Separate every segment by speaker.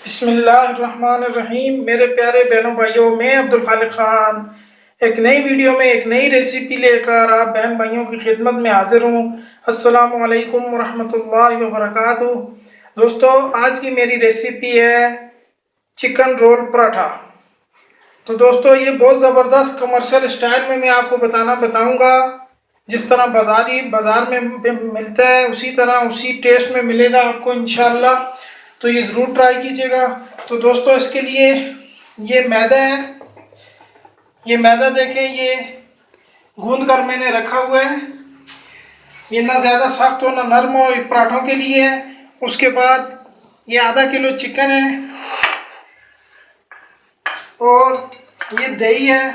Speaker 1: बिस्मिल्लाहिर्रहमानिर्रहीम। मेरे प्यारे बहनों भाइयों, मैं अब्दुल खालिक ख़ान एक नई वीडियो में एक नई रेसिपी लेकर आप बहन भाइयों की खिदमत में हाजिर हूँ। अस्सलामु अलैकुम वरहमतुल्लाहि वबरकातुहू। दोस्तों, आज की मेरी रेसिपी है चिकन रोल पराठा। तो दोस्तों, ये बहुत ज़बरदस्त कमर्शियल स्टाइल में मैं आपको बताऊँगा। जिस तरह बाज़ार में मिलता है उसी तरह उसी टेस्ट में मिलेगा आपको इंशाल्लाह। तो ये ज़रूर ट्राई कीजिएगा। तो दोस्तों, इसके लिए ये मैदा है। ये मैदा देखें, ये गूंद कर मैंने रखा हुआ है। ये ना ज़्यादा सख्त हो ना नरम हो, ये पराठों के लिए है। उसके बाद ये आधा किलो चिकन है और ये दही है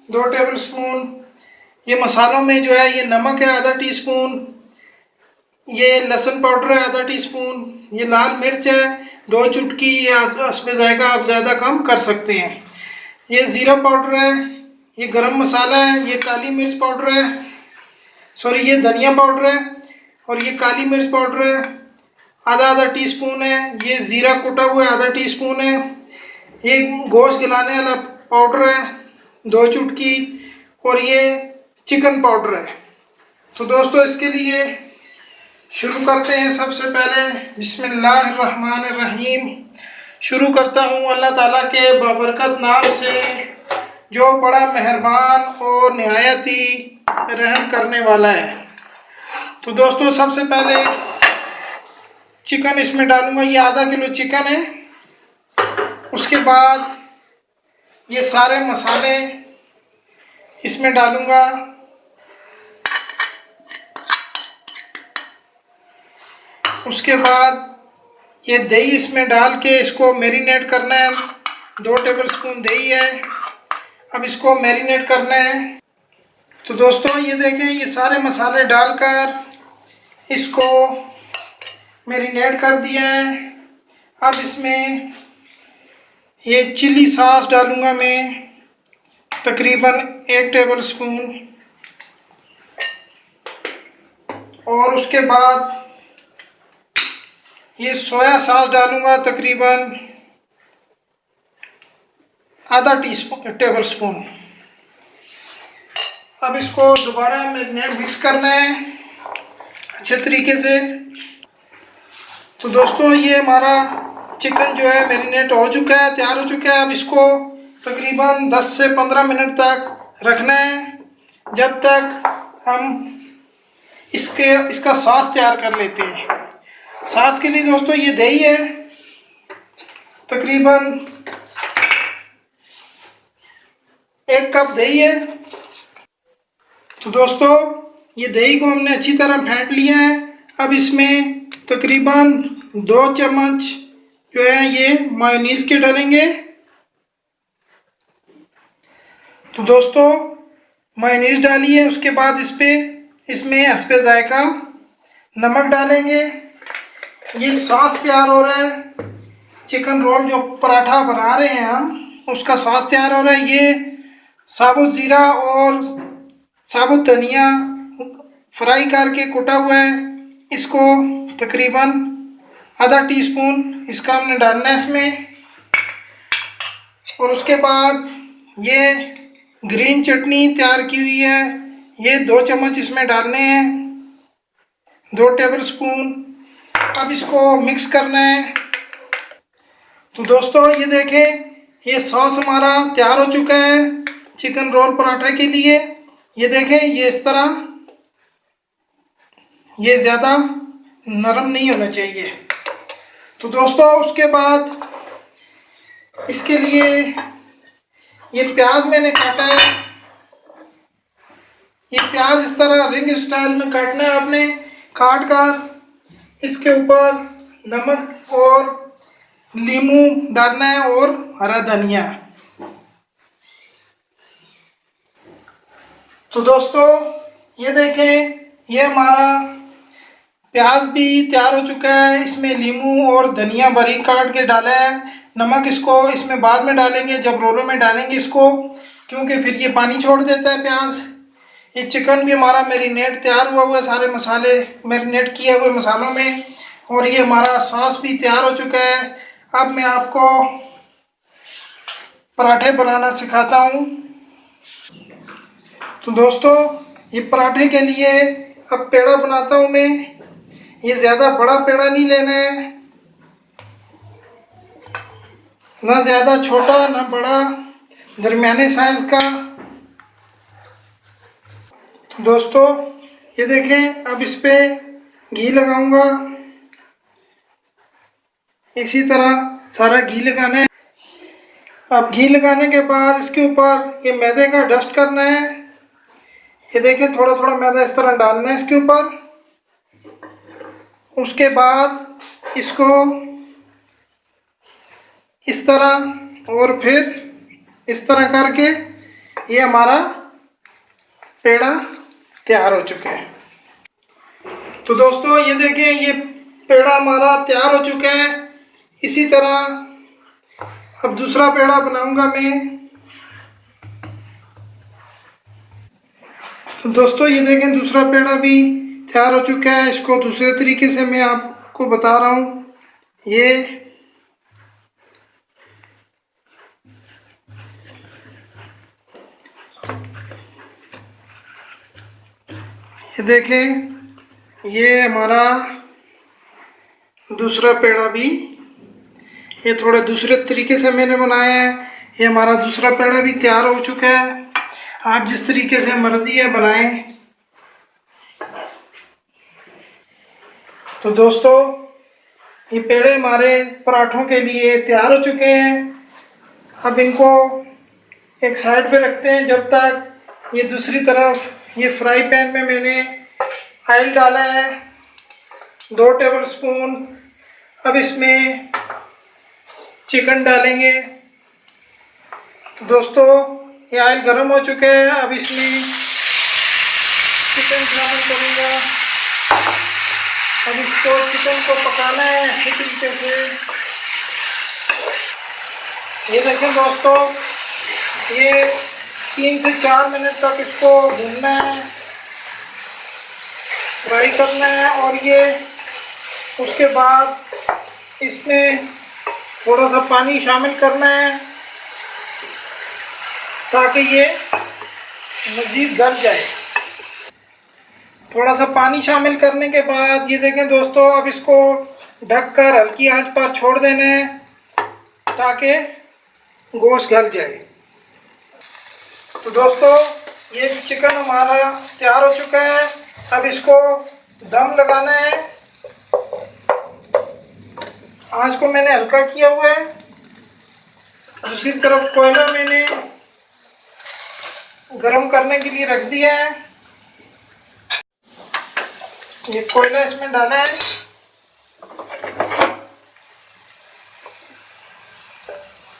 Speaker 1: 2 टेबल स्पून। ये मसालों में जो है, ये नमक है आधा टीस्पून, ये लहसुन पाउडर है आधा टीस्पून, ये लाल मिर्च है 2 चुटकी, या इसमें जायका आप ज़्यादा कम कर सकते हैं। ये ज़ीरा पाउडर है, ये गरम मसाला है, ये काली मिर्च पाउडर है, सॉरी ये धनिया पाउडर है, और ये काली मिर्च पाउडर है आधा टीस्पून है। ये ज़ीरा कुटा हुआ है आधा टीस्पून है। ये गोश्त गलाने वाला पाउडर है 2 चुटकी, और ये चिकन पाउडर है। तो दोस्तों, इसके लिए शुरू करते हैं। सबसे पहले बिस्मिल्लाहिर्रहमानिर्रहीम शुरू करता हूँ अल्लाह ताला के बाबरकत नाम से, जो बड़ा मेहरबान और निहायत ही रहम करने वाला है। तो दोस्तों, सबसे पहले चिकन इसमें डालूंगा। ये आधा किलो चिकन है। उसके बाद ये सारे मसाले इसमें डालूंगा। उसके बाद ये दही इसमें डाल के इसको मैरिनेट करना है। 2 टेबल स्पून दही है, अब इसको मैरिनेट करना है। तो दोस्तों, ये देखें, ये सारे मसाले डालकर इसको मैरिनेट कर दिया है। अब इसमें ये चिली सॉस डालूंगा मैं तकरीबन 1 टेबल स्पून, और उसके बाद ये सोया सॉस डालूंगा तकरीबन आधा टेबल स्पून। अब इसको दोबारा मिक्स करना है अच्छे तरीके से। तो दोस्तों, ये हमारा चिकन जो है मैरिनेट हो चुका है, तैयार हो चुका है। अब इसको तकरीबन 10 से 15 मिनट तक रखना है, जब तक हम इसका सॉस तैयार कर लेते हैं। सॉस के लिए दोस्तों, ये दही है तकरीबन 1 कप दही है। तो दोस्तों, ये दही को हमने अच्छी तरह फेंट लिया है। अब इसमें तकरीबन 2 चम्मच जो है ये मायोनीज के डालेंगे। तो दोस्तों, मायोनीज डालिए। उसके बाद इसमें हस्बे जायका नमक डालेंगे। ये सॉस तैयार हो रहा है। चिकन रोल जो पराठा बना रहे हैं हम, उसका सॉस तैयार हो रहा है। ये साबुत ज़ीरा और साबुत धनिया फ्राई करके कुटा हुआ है, इसको तकरीबन आधा टीस्पून इसका हमने डालना है इसमें। और उसके बाद ये ग्रीन चटनी तैयार की हुई है, ये 2 चम्मच इसमें डालने हैं, 2 टेबल स्पून। अब इसको मिक्स करना है। तो दोस्तों, ये देखें, ये सॉस हमारा तैयार हो चुका है चिकन रोल पराठा के लिए। ये देखें, ये इस तरह, ये ज़्यादा नरम नहीं होना चाहिए। तो दोस्तों, उसके बाद इसके लिए ये प्याज मैंने काटा है। ये प्याज इस तरह रिंग स्टाइल में काटना है आपने। काट कर इसके ऊपर नमक और नींबू डालना है और हरा धनिया। तो दोस्तों, ये देखें, ये हमारा प्याज भी तैयार हो चुका है। इसमें नींबू और धनिया बारीक काट के डाला है। नमक इसको इसमें बाद में डालेंगे, जब रोलों में डालेंगे इसको, क्योंकि फिर ये पानी छोड़ देता है प्याज। ये चिकन भी हमारा मैरिनेट तैयार हुआ है, सारे मसाले मैरिनेट किए हुए मसालों में, और ये हमारा सॉस भी तैयार हो चुका है। अब मैं आपको पराठे बनाना सिखाता हूँ। तो दोस्तों, ये पराठे के लिए अब पेड़ा बनाता हूँ मैं। ये ज़्यादा बड़ा पेड़ा नहीं लेना है, ना ज़्यादा छोटा ना बड़ा, दरमियाने साइज़ का। तो दोस्तों, ये देखें, अब इस पे घी लगाऊंगा। इसी तरह सारा घी लगाना है। अब घी लगाने के बाद इसके ऊपर ये मैदे का डस्ट करना है। ये देखें, थोड़ा थोड़ा मैदा इस तरह डालना है इसके ऊपर। उसके बाद इसको इस तरह और फिर इस तरह करके ये हमारा पेड़ा तैयार हो चुका है। तो दोस्तों, ये देखें, ये पेड़ा हमारा तैयार हो चुका है। इसी तरह अब दूसरा पेड़ा बनाऊंगा मैं। तो दोस्तों, ये देखें, दूसरा पेड़ा भी तैयार हो चुका है। इसको दूसरे तरीके से मैं आपको बता रहा हूँ। ये देखें, ये हमारा दूसरा पेड़ा भी, ये थोड़े दूसरे तरीके से मैंने बनाया है। ये हमारा दूसरा पेड़ा भी तैयार हो चुका है। आप जिस तरीके से मर्जी है बनाएं। तो दोस्तों, ये पेड़े हमारे पराठों के लिए तैयार हो चुके हैं। अब इनको एक साइड पे रखते हैं जब तक ये दूसरी तरफ ये फ्राई पैन में मैंने ऑयल डाला है 2 टेबल स्पून। अब इसमें चिकन डालेंगे। तो दोस्तों, ये ऑयल गर्म हो चुका है। अब इसमें चिकन शामिल करूँगा। अब इसको चिकन को पकाना है अच्छी तरीके से। ये देखें दोस्तों, ये 3 से 4 मिनट तक इसको भूनना है, फ्राई करना है। और ये उसके बाद इसमें थोड़ा सा पानी शामिल करना है ताकि ये मज़ीद गल जाए। थोड़ा सा पानी शामिल करने के बाद ये देखें दोस्तों, अब इसको ढककर हल्की आंच पर छोड़ देना है ताकि गोश्त गल जाए। तो दोस्तों, ये चिकन हमारा तैयार हो चुका है। अब इसको दम लगाना है। आंच को मैंने हल्का किया हुआ है। दूसरी तरफ कोयला मैंने गरम करने के लिए रख दिया है। ये कोयला इसमें डाला है।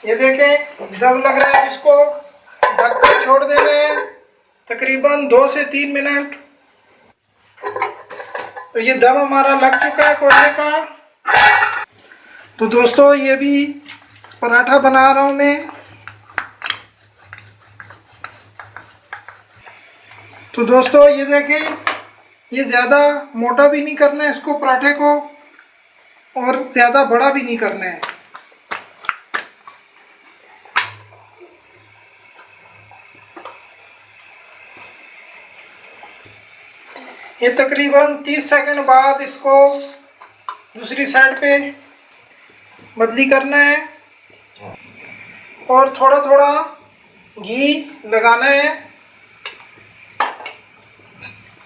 Speaker 1: ये देखें, दम लग रहा है। इसको ढककर छोड़ देना है तकरीबन 2 से 3 मिनट। तो ये दम हमारा लग चुका है कोयले का। तो दोस्तों, ये भी पराठा बना रहा हूँ मैं। तो दोस्तों, ये देखें, ये ज़्यादा मोटा भी नहीं करना है इसको पराठे को, और ज़्यादा बड़ा भी नहीं करना है। ये तकरीबन 30 सेकंड बाद इसको दूसरी साइड पे बदली करना है और थोड़ा थोड़ा घी लगाना है।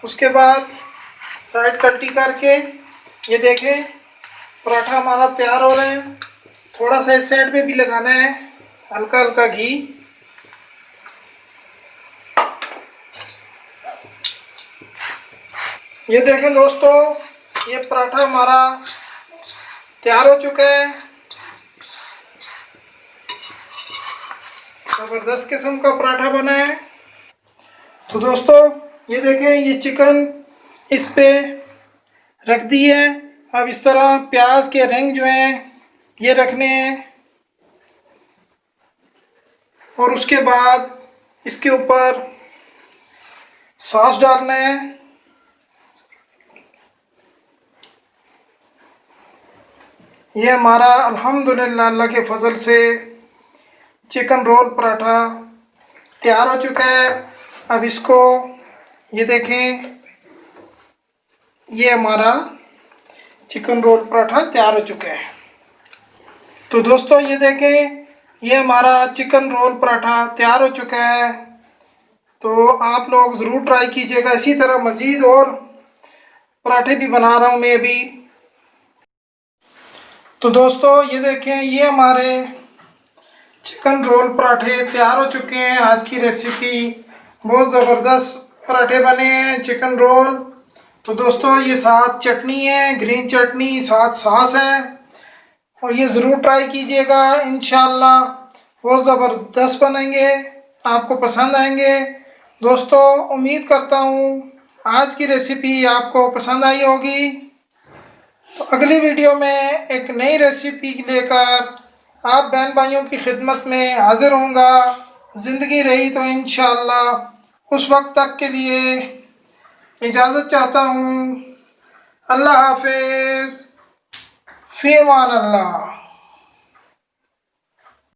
Speaker 1: उसके बाद साइड कल्टी करके ये देखें, पराठा हमारा तैयार हो रहा है। थोड़ा सा इस साइड पे भी लगाना है, हल्का हल्का घी। ये देखें दोस्तों, ये पराठा हमारा तैयार हो चुका है। ज़बरदस्त किस्म का पराठा बना है। तो दोस्तों, ये देखें, ये चिकन इस पे रख दी है। अब इस तरह प्याज के रिंग जो हैं ये रखने हैं और उसके बाद इसके ऊपर सॉस डालना है। ये हमारा अल्हम्दुलिल्लाह अल्लाह के फजल से चिकन रोल पराठा तैयार हो चुका है। अब इसको ये देखें, ये हमारा चिकन रोल पराठा तैयार हो चुका है। तो दोस्तों ये देखें, ये हमारा चिकन रोल पराठा तैयार हो चुका है। तो आप लोग ज़रूर ट्राई कीजिएगा। इसी तरह मज़ीद और पराठे भी बना रहा हूँ मैं अभी। तो दोस्तों ये देखें, ये हमारे चिकन रोल पराठे तैयार हो चुके हैं। आज की रेसिपी बहुत ज़बरदस्त पराठे बने हैं, चिकन रोल। तो दोस्तों ये साथ चटनी है, ग्रीन चटनी, साथ सॉस है, और ये ज़रूर ट्राई कीजिएगा। इंशाल्लाह बहुत ज़बरदस्त बनेंगे, आपको पसंद आएंगे। दोस्तों उम्मीद करता हूँ आज की रेसिपी आपको पसंद आई होगी। तो अगली वीडियो में एक नई रेसिपी लेकर आप बहन भाइयों की खिदमत में हाज़िर होऊंगा। ज़िंदगी रही तो इंशाअल्लाह उस वक्त तक के लिए इजाज़त चाहता हूँ। अल्लाह हाफिज़, फ़ी अमान अल्लाह।